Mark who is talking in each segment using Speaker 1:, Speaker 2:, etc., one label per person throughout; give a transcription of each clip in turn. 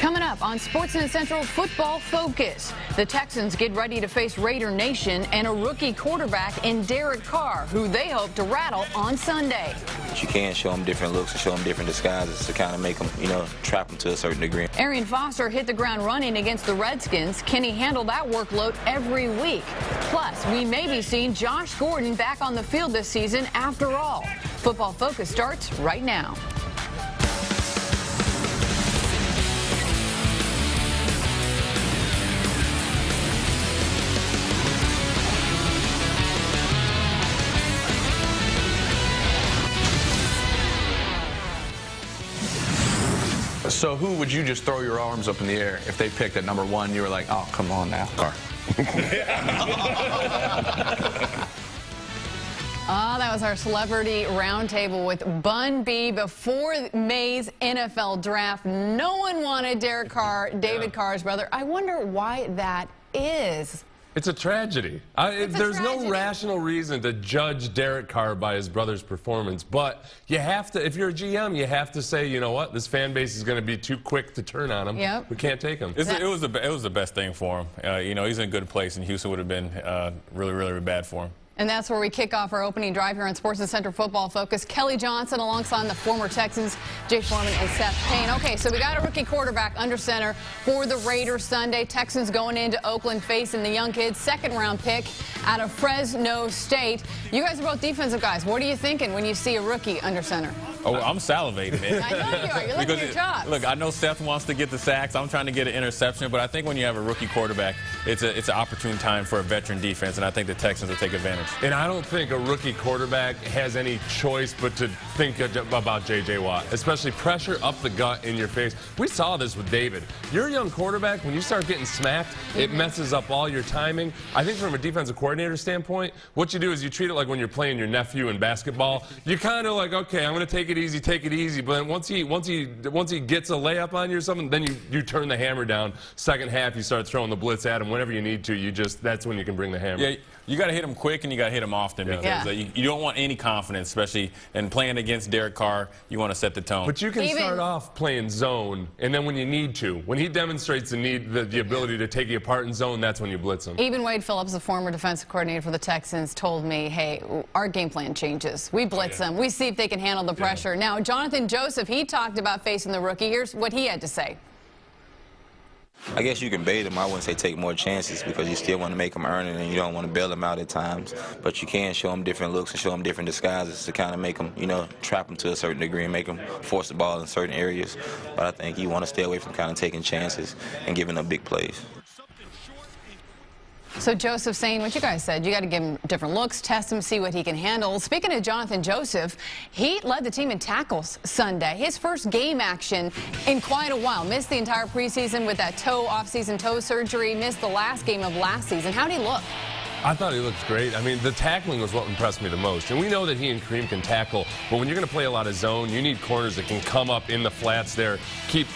Speaker 1: Coming up on SportsNet Central Football Focus, the Texans get ready to face Raider Nation and a rookie quarterback in Derek Carr, who they hope to rattle on Sunday.
Speaker 2: But you can show them different looks and show them different disguises to kind of make them, trap them to a certain degree.
Speaker 1: Arian Foster hit the ground running against the Redskins. Can he handle that workload every week? Plus, we may be seeing Josh Gordon back on the field this season after all. Football Focus starts right now.
Speaker 3: So who would you just throw your arms up in the air if they picked at number one? You were like, oh, come on now. Carr.
Speaker 1: That was our celebrity roundtable with Bun B before May's NFL draft. No one wanted Derek Carr, David Carr's brother. I wonder why that is.
Speaker 4: It's a tragedy. There's no rational reason to judge Derek Carr by his brother's performance, but you have to, if you're a GM, you have to say, you know what, this fan base is going to be too quick to turn on him.
Speaker 1: Yep.
Speaker 4: We can't take him.
Speaker 5: It was the best thing for him. He's in a good place, and Houston would have been really, really bad for him.
Speaker 1: And that's where we kick off our opening drive here on SportsNet Central Football Focus. Kelly Johnson alongside the former Texans, Jay Foreman and Seth Payne. Okay, so we got a rookie quarterback under center for the Raiders Sunday. Texans going into Oakland facing the young kid, second-round pick out of Fresno State. You guys are both defensive guys. What are you thinking when you see a rookie under center?
Speaker 5: Oh, I'm salivating, man.
Speaker 1: I know you are. You're looking at your chops.
Speaker 5: Look, I know Seth wants to get the sacks. I'm trying to get an interception, but I think when you have a rookie quarterback, it's an opportune time for a veteran defense, and I think the Texans will take advantage.
Speaker 4: And I don't think a rookie quarterback has any choice but to think about J.J. Watt, especially pressure up the gut in your face. We saw this with David. You're a young quarterback. When you start getting smacked, it messes up all your timing. I think from a defensive coordinator standpoint, what you do is you treat it like when you're playing your nephew in basketball. You're kind of like, okay, I'm going to take it easy. But then once he gets a layup on you or something, then you turn the hammer down. Second half, you start throwing the blitz at him whenever you need to. That's when you can bring the hammer.
Speaker 5: Yeah, you got to hit him quick and you got to hit him often because you don't want any confidence, especially in playing against Derek Carr. You want to set the tone.
Speaker 4: But you can start off playing zone, and then when you need to, when he demonstrates the ability to take you apart in zone, that's when you blitz him.
Speaker 1: Even Wade Phillips, the former defensive coordinator for the Texans, told me, hey, our game plan changes. We blitz them. We see if they can handle the pressure. Now, Jonathan Joseph, he talked about facing the rookie. Here's what he had to say.
Speaker 2: I guess you can bait them. I wouldn't say take more chances because you still want to make them earn it and you don't want to bail them out at times. But you can show them different looks and show them different disguises to kind of make them, trap them to a certain degree and make them force the ball in certain areas. But I think you want to stay away from kind of taking chances and giving up big plays.
Speaker 1: So Joseph saying what you guys said, you got to give him different looks, test him, see what he can handle. Speaking of Jonathan Joseph, he led the team in tackles Sunday. His first game action in quite a while. Missed the entire preseason with that off-season toe surgery. Missed the last game of last season. How'd he look?
Speaker 4: I thought he looked great. I mean, the tackling was what impressed me the most. And we know that he and Kareem can tackle, but when you're going to play a lot of zone, you need corners that can come up in the flats there, keep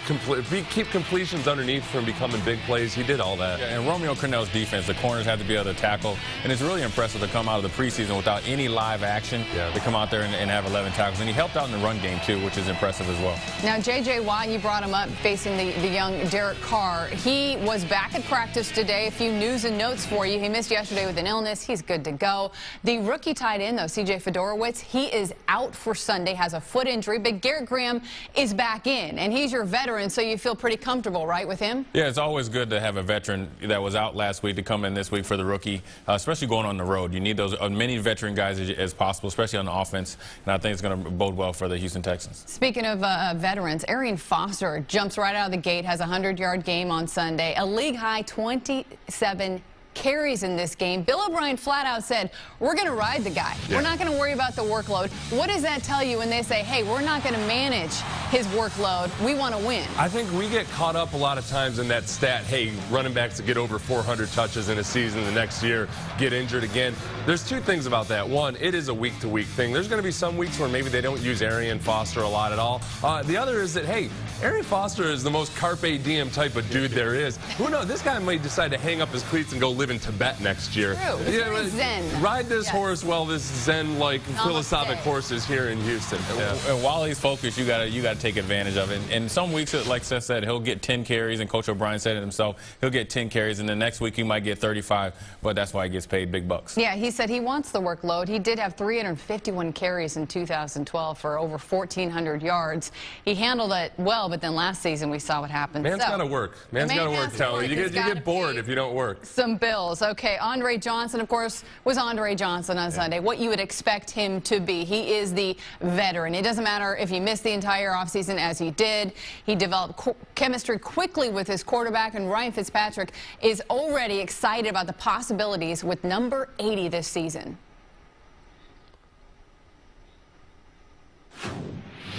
Speaker 4: completions underneath from becoming big plays. He did all that.
Speaker 5: Yeah, and Romeo Crennel's defense, the corners have to be able to tackle, and it's really impressive to come out of the preseason without any live action to come out there and have 11 tackles. And he helped out in the run game, too, which is impressive as well.
Speaker 1: Now, J.J. Watt, you brought him up facing the young Derek Carr. He was back at practice today. A few news and notes for you. He missed yesterday with an illness. He's good to go. The rookie tight end, though, C.J. Fedorowicz, he is out for Sunday, has a foot injury, but Garrett Graham is back in, and he's your veteran, so you feel pretty comfortable, right, with him?
Speaker 5: Yeah, it's always good to have a veteran that was out last week to come in this week for the rookie, especially going on the road. You need those many veteran guys as possible, especially on the offense, and I think it's going to bode well for the Houston Texans.
Speaker 1: Speaking of veterans, Arian Foster jumps right out of the gate, has a 100-yard game on Sunday, a league-high 27 carries in this game. Bill O'Brien flat out said, we're going to ride the guy. We're not going to worry about the workload. What does that tell you when they say, hey, we're not going to manage his workload. We want to win?
Speaker 4: I think we get caught up a lot of times in that stat, hey, running backs that get over 400 touches in a season the next year get injured again. There's two things about that. One, it is a week-to-week thing. There's going to be some weeks where maybe they don't use Arian Foster a lot at all. The other is that, hey, Arian Foster is the most carpe diem type of dude there is. Who knows? This guy might decide to hang up his cleats and go live in Tibet next year.
Speaker 1: True. It's very zen.
Speaker 4: Ride this horse while this zen-like philosophic horse is here in Houston.
Speaker 5: And while he's focused, you gotta take advantage of it. And some weeks, like Seth said, he'll get 10 carries, and Coach O'Brien said it himself. He'll get 10 carries, and the next week he might get 35, but that's why he gets paid big bucks.
Speaker 1: Yeah, he said he wants the workload. He did have 351 carries in 2012 for over 1,400 yards. He handled it well, but then last season we saw what happened.
Speaker 4: Man's got to work. Man's got to work, Kelly. You get bored if you don't work.
Speaker 1: Some bills. Okay, Andre Johnson, of course, was Andre Johnson on Sunday. What you would expect him to be. He is the veteran. It doesn't matter if he missed the entire offseason as he did. He developed chemistry quickly with his quarterback, and Ryan Fitzpatrick is already excited about the possibilities with number 80 this season.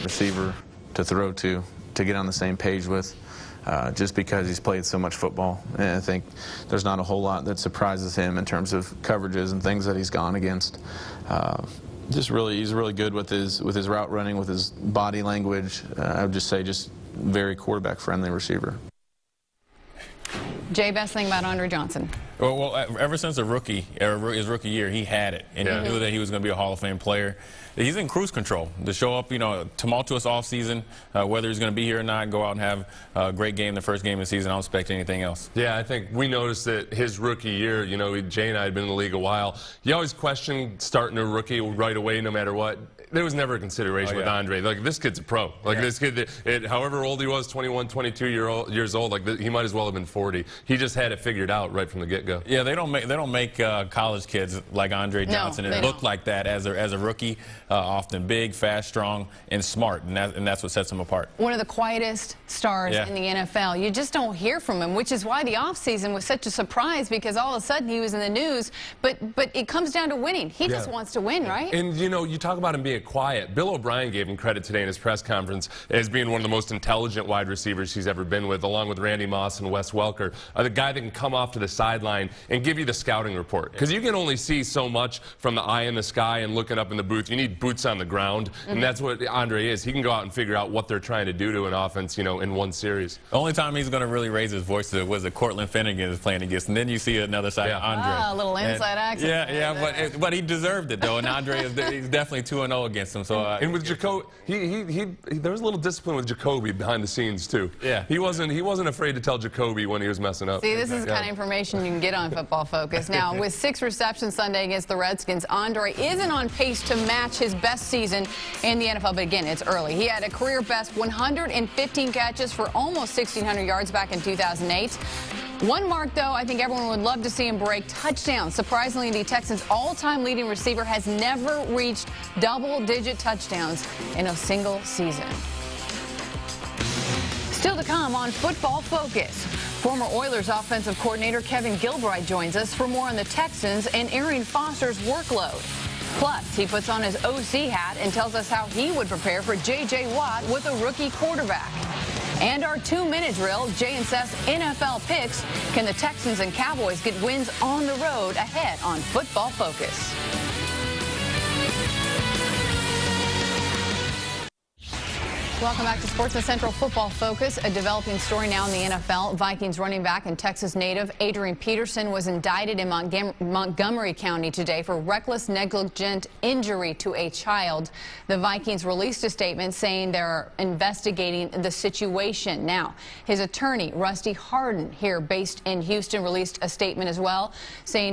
Speaker 6: Receiver to throw to get on the same page with, just because he's played so much football. And I think there's not a whole lot that surprises him in terms of coverages and things that he's gone against. He's really good with his route running, with his body language. I would just say just very quarterback friendly receiver.
Speaker 1: Jay, best thing about Andre Johnson?
Speaker 5: Well, ever since his rookie year, he had it, and he knew that he was going to be a Hall of Fame player. He's in cruise control to show up, tumultuous offseason, whether he's going to be here or not, go out and have a great game the first game of the season. I don't expect anything else. Yeah,
Speaker 4: I think we noticed that his rookie year, Jay and I had been in the league a while. You always question starting a rookie right away no matter what. There was never a consideration with Andre. Like, this kid's a pro. Like, this kid, however old he was, 21, 22 years old, like, he might as well have been 40. He just had it figured out right from the get-go.
Speaker 5: Yeah, they don't make college kids like Andre Johnson and look like that as a rookie. Often big, fast, strong, and smart, and that's what sets him apart.
Speaker 1: One of the quietest stars in the NFL. You just don't hear from him, which is why the offseason was such a surprise, because all of a sudden he was in the news. But it comes down to winning. He just wants to win, right?
Speaker 4: And you talk about him being quiet. Bill O'Brien gave him credit today in his press conference as being one of the most intelligent wide receivers he's ever been with, along with Randy Moss and Wes Welker, the guy that can come off to the sideline and give you the scouting report. Because you can only see so much from the eye in the sky and looking up in the booth. You need boots on the ground, and that's what Andre is. He can go out and figure out what they're trying to do to an offense, in one series.
Speaker 5: The only time he's going to really raise his voice was that Cortland Finnegan is playing against, and then you see another side of Andre.
Speaker 1: Ah, a little inside action.
Speaker 5: Yeah, but he deserved it, though, and Andre he's definitely 2-0 against him. So
Speaker 4: and with Jacoby, there was a little discipline with Jacoby behind the scenes too. Yeah, he wasn't afraid to tell Jacoby when he was messing up.
Speaker 1: See, this is the kind of information you can get on Football Focus. Now, with 6 receptions Sunday against the Redskins, Andre isn't on pace to match his best season in the NFL, but again, it's early. He had a career best 115 catches for almost 1,600 yards back in 2008. One mark, though, I think everyone would love to see him break: touchdowns. Surprisingly, the Texans' all-time leading receiver has never reached double-digit touchdowns in a single season. Still to come on Football Focus. Former Oilers offensive coordinator Kevin Gilbride joins us for more on the Texans and Arian Foster's workload. Plus, he puts on his OC hat and tells us how he would prepare for J.J. Watt with a rookie quarterback. And our 2-minute drill, Jay and Seth's NFL picks. Can the Texans and Cowboys get wins on the road? Ahead on Football Focus. Welcome back to SportsNet Central Football Focus. A developing story now in the NFL. Vikings running back and Texas native Adrian Peterson was indicted in Montgomery County today for reckless negligent injury to a child. The Vikings released a statement saying they're investigating the situation. Now, his attorney, Rusty Hardin, here based in Houston, released a statement as well, saying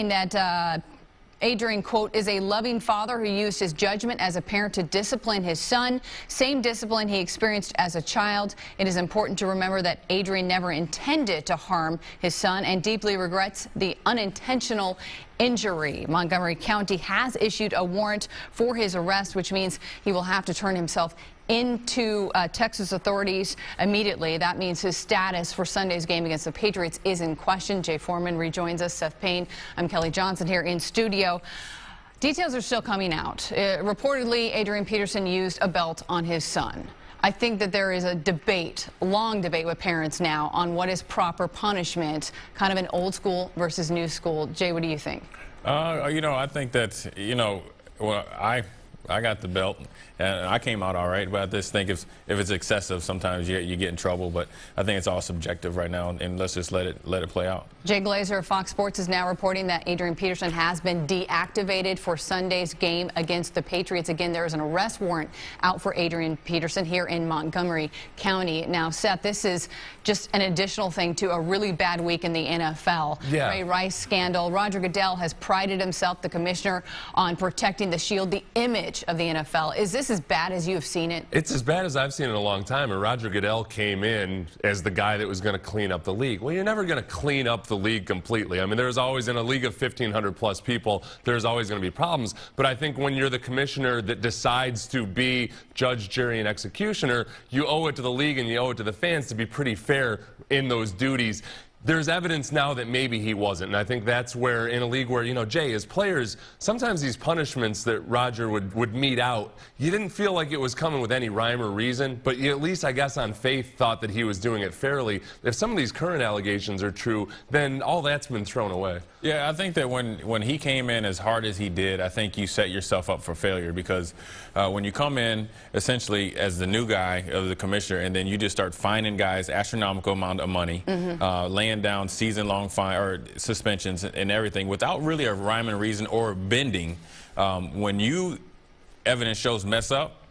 Speaker 1: that Adrian, quote, is a loving father who used his judgment as a parent to discipline his son. Same discipline he experienced as a child. It is important to remember that Adrian never intended to harm his son and deeply regrets the unintentional injury. Montgomery County has issued a warrant for his arrest, which means he will have to turn himself into Texas authorities immediately. That means his status for Sunday's game against the Patriots is in question. Jay Foreman rejoins us. Seth Payne. I'm Kelly Johnson here in studio. Details are still coming out. Reportedly, Adrian Peterson used a belt on his son. I think that there is a debate, long debate with parents now on what is proper punishment, kind of an old school versus new school. Jay, what do you think?
Speaker 5: I think that, I got the belt, and I came out all right. But I just think if it's excessive, sometimes you get in trouble. But I think it's all subjective right now, and let's just let it play out.
Speaker 1: Jay Glazer of Fox Sports is now reporting that Adrian Peterson has been deactivated for Sunday's game against the Patriots. Again, there is an arrest warrant out for Adrian Peterson here in Montgomery County. Now, Seth, this is just an additional thing to a really bad week in the NFL.
Speaker 4: Yeah.
Speaker 1: Ray Rice scandal. Roger Goodell has prided himself, the commissioner, on protecting the shield, the image of the NFL. Is this as bad as you have seen it?
Speaker 4: It's as bad as I've seen in a long time. And Roger Goodell came in as the guy that was going to clean up the league. Well, you're never going to clean up the league completely. I mean, there's always, in a league of 1,500 plus people, there's always going to be problems. But I think when you're the commissioner that decides to be judge, jury, and executioner, you owe it to the league and you owe it to the fans to be pretty fair in those duties. There's evidence now that maybe he wasn't, and I think that's where, in a league where, you know, Jay, as players, sometimes these punishments that Roger would mete out, you didn't feel like it was coming with any rhyme or reason, but you at least, I guess, on faith thought that he was doing it fairly. If some of these current allegations are true, then all that's been thrown away.
Speaker 5: Yeah, I think that when he came in as hard as he did, I think you set yourself up for failure, because when you come in essentially as the new guy of the commissioner, and then you just start fining guys astronomical amount of money, laying down season-long fine or suspensions and everything without really a rhyme and reason or bending. When evidence shows mess up,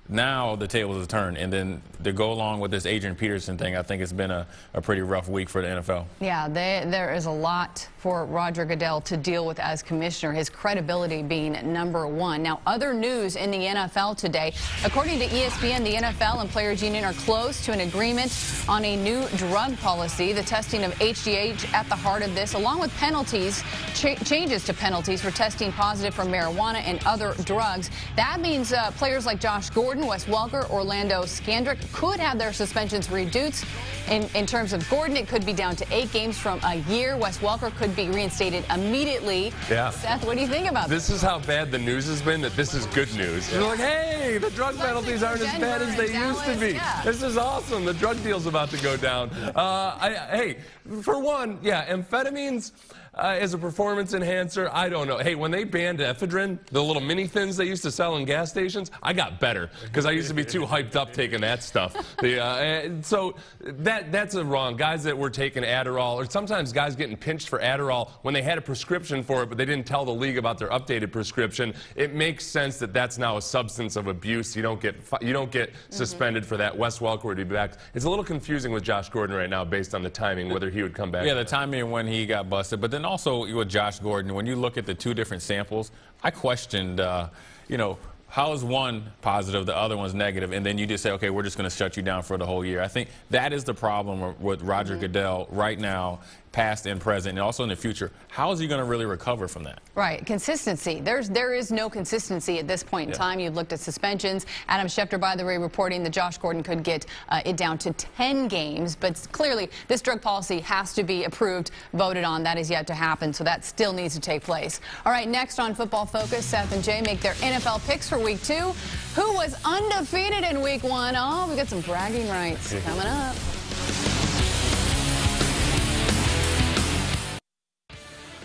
Speaker 5: now the tables have turned, and then to go along with this Adrian Peterson thing, I think it's been a pretty rough week for the NFL.
Speaker 1: Yeah, there is a lot for Roger Goodell to deal with as commissioner, his credibility being #1. Now, other news in the NFL today. According to ESPN, the NFL and Players Union are close to an agreement on a new drug policy. The testing of HGH at the heart of this, along with penalties, changes to penalties for testing positive for marijuana and other drugs. That means players like Josh Gordon, Wes Welker, Orlando Scandrick could have their suspensions reduced. In terms of Gordon, it could be down to 8 games from a year. Wes Welker could be reinstated immediately.
Speaker 4: Yeah.
Speaker 1: Seth, what do you think about this?
Speaker 4: This is how bad the news has been, that this is good news. You're like, hey, the drug penalties aren't as bad as they used to be.
Speaker 1: Yeah.
Speaker 4: This is awesome. The drug deal's about to go down. Hey, for one, yeah, amphetamines as a performance enhancer, I don't know. Hey, when they banned ephedrine, the little mini thins they used to sell in gas stations, I got better because I used to be too hyped up taking that stuff. So that's a wrong. Guys that were taking Adderall, or sometimes guys getting pinched for Adderall when they had a prescription for it, but they didn't tell the league about their updated prescription. It makes sense that that's now a substance of abuse. You don't get suspended for that. Wes Welker would be back. It's a little confusing with Josh Gordon right now based on the timing, whether he would come back.
Speaker 5: Yeah, the timing when he got busted, but then also with Josh Gordon, when you look at the 2 different samples, I questioned, you know, how is one positive, the other one's negative, and then you just say, okay, we're just going to shut you down for the whole year. I think that is the problem with Roger Goodell right now, past and present, and also in the future. How is he going to really recover from that?
Speaker 1: Right. Consistency. There is no consistency at this point in time. You've looked at suspensions. Adam Schefter, by the way, reporting that Josh Gordon could get it down to 10 games. But clearly, this drug policy has to be approved, voted on. That is yet to happen. So that still needs to take place. All right, next on Football Focus, Seth and Jay make their NFL picks for Week 2. Who was undefeated in Week 1? Oh, we got some bragging rights coming up.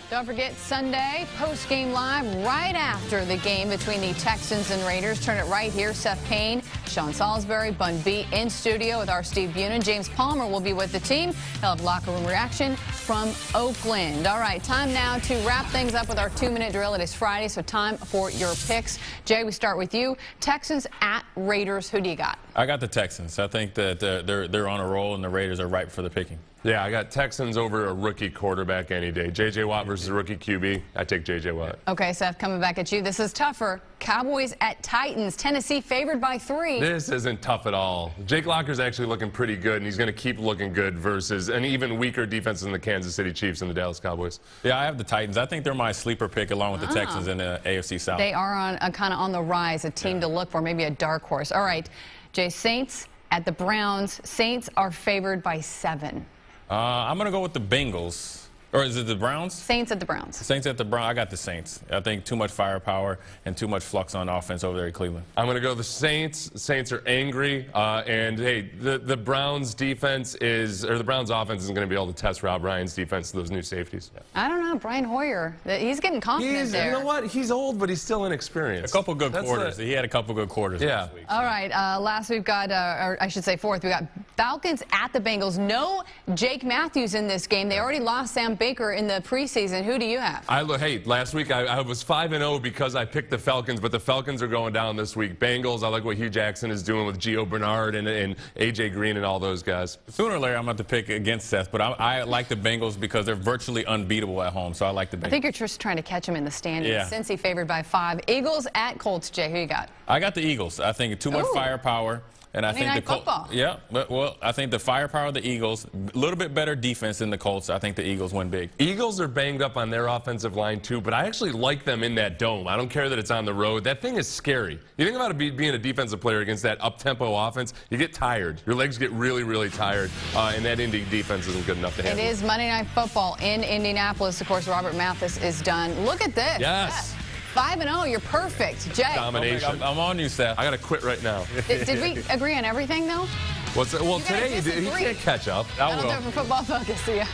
Speaker 1: Don't forget, Sunday, post-game live right after the game between the Texans and Raiders. Turn it right here. Seth Payne, Sean Salisbury, Bun B in studio with our Steve Bunin. James Palmer will be with the team. He'll have locker room reaction from Oakland. All right, time now to wrap things up with our 2-minute drill. It is Friday, so time for your picks. Jay, we start with you. Texans at Raiders. Who do you got?
Speaker 5: I got the Texans. I think that they're on a roll, and the Raiders are ripe for the picking.
Speaker 4: Yeah, I got Texans over a rookie quarterback any day. J.J. Watt versus a rookie QB. I take J.J. Watt.
Speaker 1: Okay, Seth, coming back at you. This is tougher. Cowboys at Titans. Tennessee favored by 3.
Speaker 4: This isn't tough at all. Jake Locker's actually looking pretty good, and he's going to keep looking good versus an even weaker defense than the Kansas City Chiefs and the Dallas Cowboys.
Speaker 5: Yeah, I have the Titans. I think they're my sleeper pick along with the Texans in the AFC South.
Speaker 1: They are on kind of on the rise, a team to look for, maybe a dark horse. All right, Jay, Saints at the Browns. Saints are favored by 7.
Speaker 5: I'm going to go with the Bengals. Or is it the Browns?
Speaker 1: Saints at the Browns.
Speaker 5: Saints at the Browns. I got the Saints. I think too much firepower and too much flux on offense over there in Cleveland.
Speaker 4: I'm going to go the Saints. Saints are angry. And, hey, the Browns defense is, or the Browns offense isn't going to be able to test Rob Ryan's defense to those new safeties.
Speaker 1: I don't know. Brian Hoyer, he's getting confident there.
Speaker 4: You know what? He's old, but he's still inexperienced.
Speaker 5: A couple good quarters. He had a couple good quarters last week.
Speaker 1: All right. Last we've got, or I should say fourth, we got Falcons at the Bengals. No Jake Matthews in this game. They already lost Sam Baker in the preseason. Who do you have?
Speaker 4: Hey, last week I was 5-0 because I picked the Falcons, but the Falcons are going down this week. Bengals, I like what Hugh Jackson is doing with Gio Bernard and A.J. Green and all those guys.
Speaker 5: Sooner or later, I'm going to pick against Seth, but I like the Bengals because they're virtually unbeatable at home, so I like the Bengals.
Speaker 1: I think you're just trying to catch him in the standings.
Speaker 5: Yeah.
Speaker 1: Cincy favored by 5. Eagles at Colts. Jay, who you got?
Speaker 5: I got the Eagles. I think too much firepower. And I think the Colts. Yeah, well, I think the firepower of the Eagles, a little bit better defense than the Colts. I think the Eagles win big.
Speaker 4: Eagles are banged up on their offensive line too, but I actually like them in that dome. I don't care that it's on the road. That thing is scary. You think about it being a defensive player against that up-tempo offense, you get tired. Your legs get really, really tired, and that Indy defense isn't good enough to handle.
Speaker 1: It is Monday Night Football in Indianapolis. Of course, Robert Mathis is done. Look at this.
Speaker 4: Yes.
Speaker 1: 5-0, you're perfect. Jay.
Speaker 4: Domination.
Speaker 5: I'm on you, Seth.
Speaker 4: I got to quit right now.
Speaker 1: Did we agree on everything, though?
Speaker 4: Well, today he can't catch up.
Speaker 1: That'll do it for Football Focus. See ya.